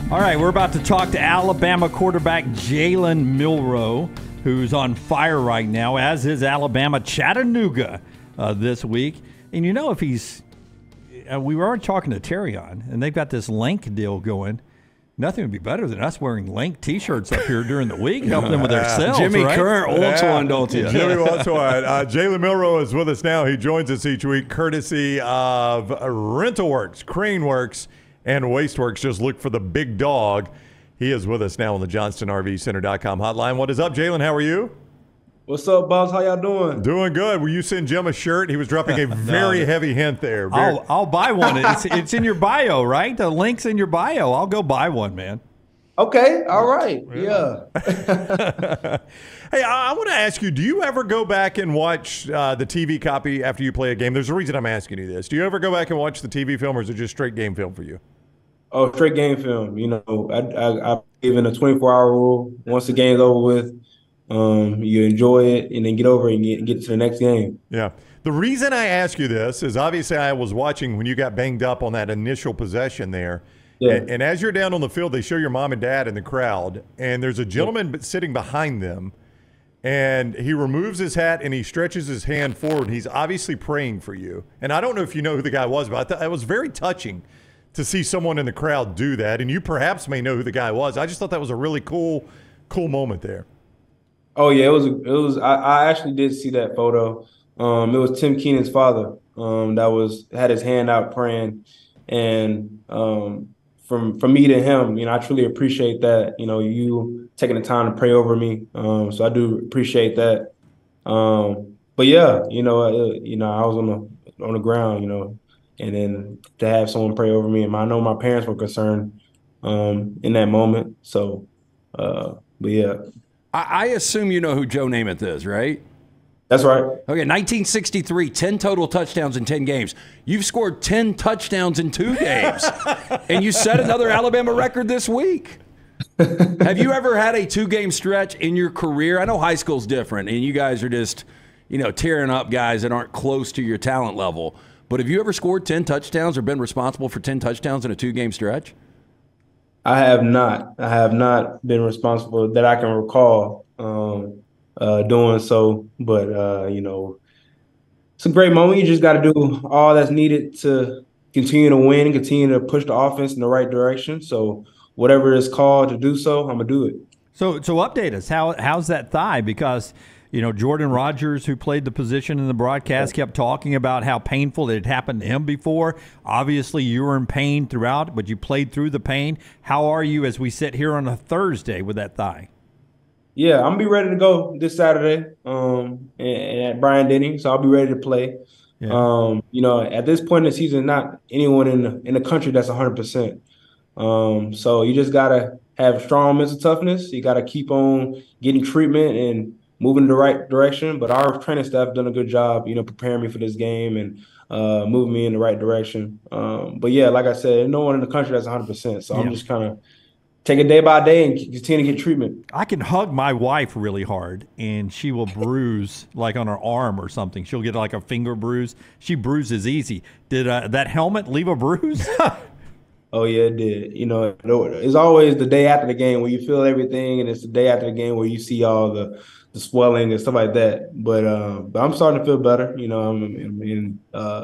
All right, we're about to talk to Alabama quarterback Jalen Milroe, who's on fire right now, as is Alabama Chattanooga this week. And you know, if he's we were already talking to Terrion, and they've got this link deal going. Nothing would be better than us wearing link T-shirts up here during the week, helping them with their sales. Jimmy right? Current wants one, don't you? Jimmy wants one. Jalen Milroe is with us now. He joins us each week courtesy of RentalWorks, CraneWorks, and WasteWorks. Just look for the big dog. He is with us now on the JohnstonRVCenter.com hotline. What is up, Jalen? How are you? What's up, Bobs? How y'all doing? Doing good. Will you send Jim a shirt? He was dropping a very heavy hint there. I'll buy one. It's in your bio, right? The link's in your bio. I'll go buy one, man. Okay. All right. Yeah. Hey, I want to ask you, do you ever go back and watch the TV copy after you play a game? There's a reason I'm asking you this. Do you ever go back and watch the TV film, or is it just straight game film for you? Oh, straight game film. You know, I believe in a 24-hour rule. Once the game's over with, you enjoy it and then get over it and get to the next game. Yeah. The reason I ask you this is obviously I was watching when you got banged up on that initial possession there. Yeah. And as you're down on the field, they show your mom and dad in the crowd, and there's a gentleman sitting behind them, and he removes his hat and he stretches his hand forward. He's obviously praying for you. And I don't know if you know who the guy was, but I thought it was very touching to see someone in the crowd do that. And you perhaps may know who the guy was. I just thought that was a really cool moment there. Oh yeah, it was. I actually did see that photo. It was Tim Keenan's father. That had his hand out praying, and from me to him, you know, I truly appreciate that. You know, you taking the time to pray over me. So I do appreciate that. But yeah, I was on the ground, you know, and then to have someone pray over me, and I know my parents were concerned in that moment. So, but yeah. I assume you know who Joe Namath is, right? That's right. Okay, 1963, 10 total touchdowns in 10 games. You've scored 10 touchdowns in 2 games, and you set another Alabama record this week. Have you ever had a 2-game stretch in your career? I know high school's different, and you guys are just, you know, tearing up guys that aren't close to your talent level. But have you ever scored 10 touchdowns or been responsible for 10 touchdowns in a 2-game stretch? I have not. I have not been responsible that I can recall doing so. But, you know, it's a great moment. You just got to do all that's needed to continue to win, continue to push the offense in the right direction. So whatever is called to do so, I'm going to do it. So update us. How's that thigh? Because, you know, Jordan Rogers, who played the position in the broadcast, kept talking about how painful it had happened to him before. Obviously, you were in pain throughout, but you played through the pain. How are you as we sit here on a Thursday with that thigh? Yeah, I'm going to be ready to go this Saturday at Bryant-Denny, so I'll be ready to play. Yeah. You know, at this point in the season, not anyone in the country that's 100%. So you just got to have strong mental toughness. You got to keep on getting treatment and moving in the right direction. But our training staff done a good job, you know, preparing me for this game and moving me in the right direction. But yeah, like I said, no one in the country that's 100%. So I'm just kind of take it day by day and continue to get treatment. I can hug my wife really hard, and she will bruise like on her arm or something. She'll get like a finger bruise. She bruises easy. Did that helmet leave a bruise? Oh, yeah, it did. You know, it's always the day after the game where you feel everything, and it's the day after the game where you see all the swelling and stuff like that. But I'm starting to feel better. You know,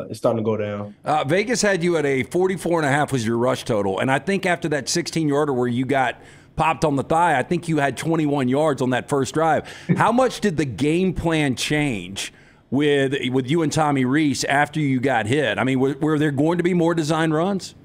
it's starting to go down. Vegas had you at a 44.5 was your rush total. And I think after that 16-yarder where you got popped on the thigh, I think you had 21 yards on that first drive. How much did the game plan change with you and Tommy Rees after you got hit? I mean, were there going to be more design runs?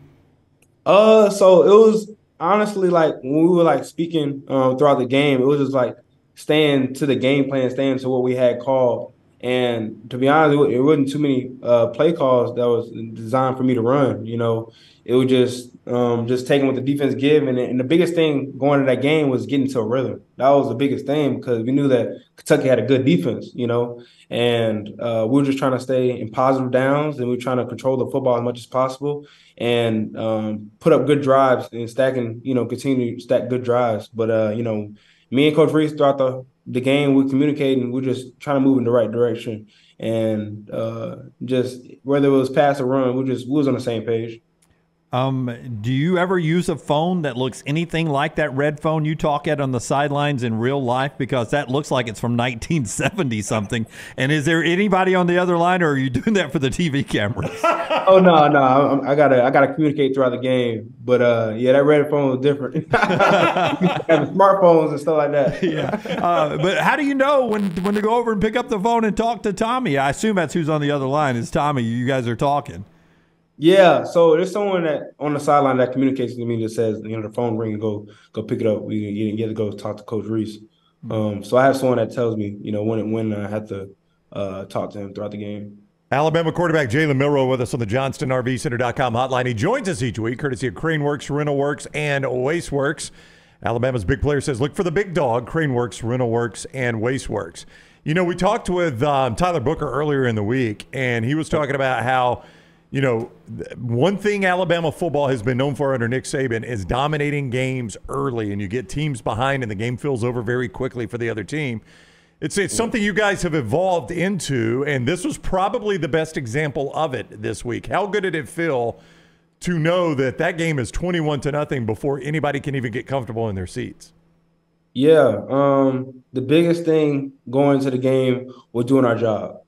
So it was honestly like when we were like speaking throughout the game, it was just like staying to the game plan, staying to what we had called. And to be honest, it wasn't too many play calls that was designed for me to run. You know, it was just taking what the defense give. And the biggest thing going to that game was getting to a rhythm. That was the biggest thing because we knew that Kentucky had a good defense, you know, and we were just trying to stay in positive downs, and we were trying to control the football as much as possible and put up good drives and stacking, you know, continue to stack good drives. But, you know, me and Coach Reese throughout the game, we communicating. We're just trying to move in the right direction, and just whether it was pass or run, we was on the same page. Do you ever use a phone that looks anything like that red phone you talk at on the sidelines in real life? Because that looks like it's from 1970 something. And is there anybody on the other line, or are you doing that for the TV cameras? Oh no, I gotta communicate throughout the game. But yeah, that red phone was different. Having smartphones and stuff like that. Yeah. But how do you know when to go over and pick up the phone and talk to Tommy? I assume that's who's on the other line. Is Tommy? You guys are talking. Yeah, so there's someone that on the sideline that communicates with me that says, the phone ring and go pick it up. You get to go talk to Coach Reese. So I have someone that tells me, when I have to talk to him throughout the game. Alabama quarterback Jalen Milroe with us on the JohnstonRVCenter.com hotline. He joins us each week, courtesy of CraneWorks, RentalWorks, and WasteWorks. Alabama's big player says, look for the big dog, CraneWorks, RentalWorks, and WasteWorks. We talked with Tyler Booker earlier in the week, and he was talking about how, one thing Alabama football has been known for under Nick Saban is dominating games early, and you get teams behind, and the game fills over very quickly for the other team. It's something you guys have evolved into, and this was probably the best example of it this week. How good did it feel to know that game is 21-0 before anybody can even get comfortable in their seats? Yeah, the biggest thing going into the game was doing our job,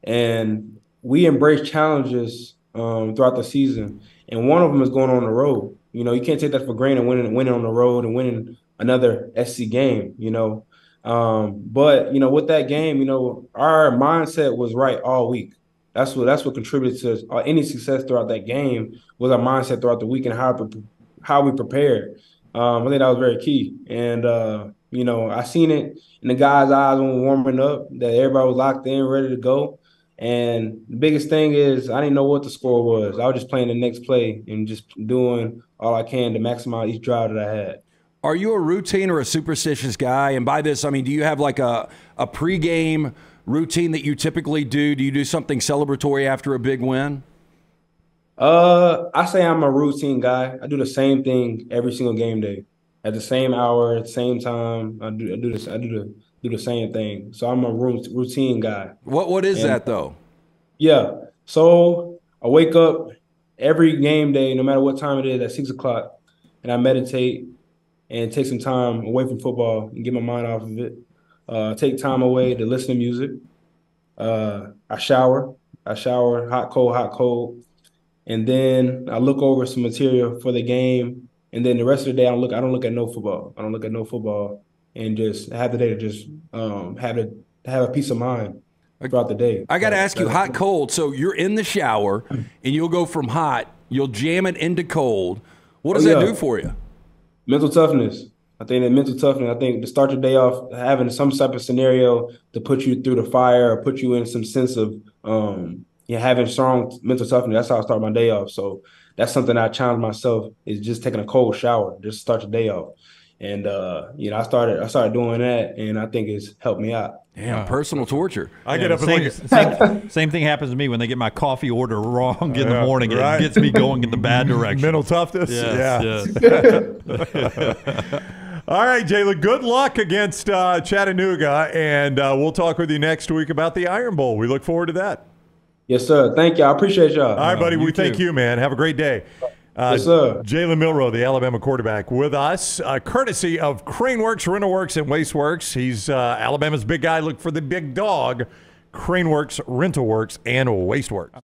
and we embrace challenges throughout the season, and one of them is going on the road. You can't take that for granted, winning on the road and winning another SC game. But with that game, our mindset was right all week. That's what contributed to any success throughout that game was our mindset throughout the week and how we prepared. I think that was very key, and I seen it in the guys' eyes when we were warming up that everybody was locked in, ready to go. And the biggest thing is I didn't know what the score was. I was just playing the next play and just doing all I can to maximize each drive that I had. Are you a routine or a superstitious guy? And by this, I mean, do you have like a pregame routine that you typically do? Do you do something celebratory after a big win? I say I'm a routine guy. I do the same thing every single game day at the same hour, at the same time. I do the same thing. So I'm a routine guy. What is that though? Yeah. So I wake up every game day, no matter what time it is, at 6 o'clock, and I meditate and take some time away from football and get my mind off of it. Take time away to listen to music. I shower, hot, cold. And then I look over some material for the game. And then the rest of the day, I don't look at no football. And just have the day to just have a peace of mind throughout the day. I got to ask you, hot, cold. So you're in the shower, and you'll go from hot, you'll jam it into cold. What does that do for you? Mental toughness. I think to start your day off having some type of scenario to put you through the fire or put you in some sense of having strong mental toughness. That's how I start my day off. So that's something I challenge myself is just taking a cold shower, just to start your day off. And I started doing that, and I think it's helped me out. Damn, personal torture. I get up and same thing happens to me when they get my coffee order wrong in the morning. Right. It gets me going in the bad direction. Mental toughness. Yes. All right, Jalen, good luck against Chattanooga, and we'll talk with you next week about the Iron Bowl. We look forward to that. Yes, sir. Thank you. I appreciate y'all. All right, buddy. We thank you, man. Have a great day. Yes, sir. Jalen Milroe, the Alabama quarterback, with us, courtesy of CraneWorks, RentalWorks, and WasteWorks. He's Alabama's big guy. Look for the big dog, CraneWorks, RentalWorks, and WasteWorks.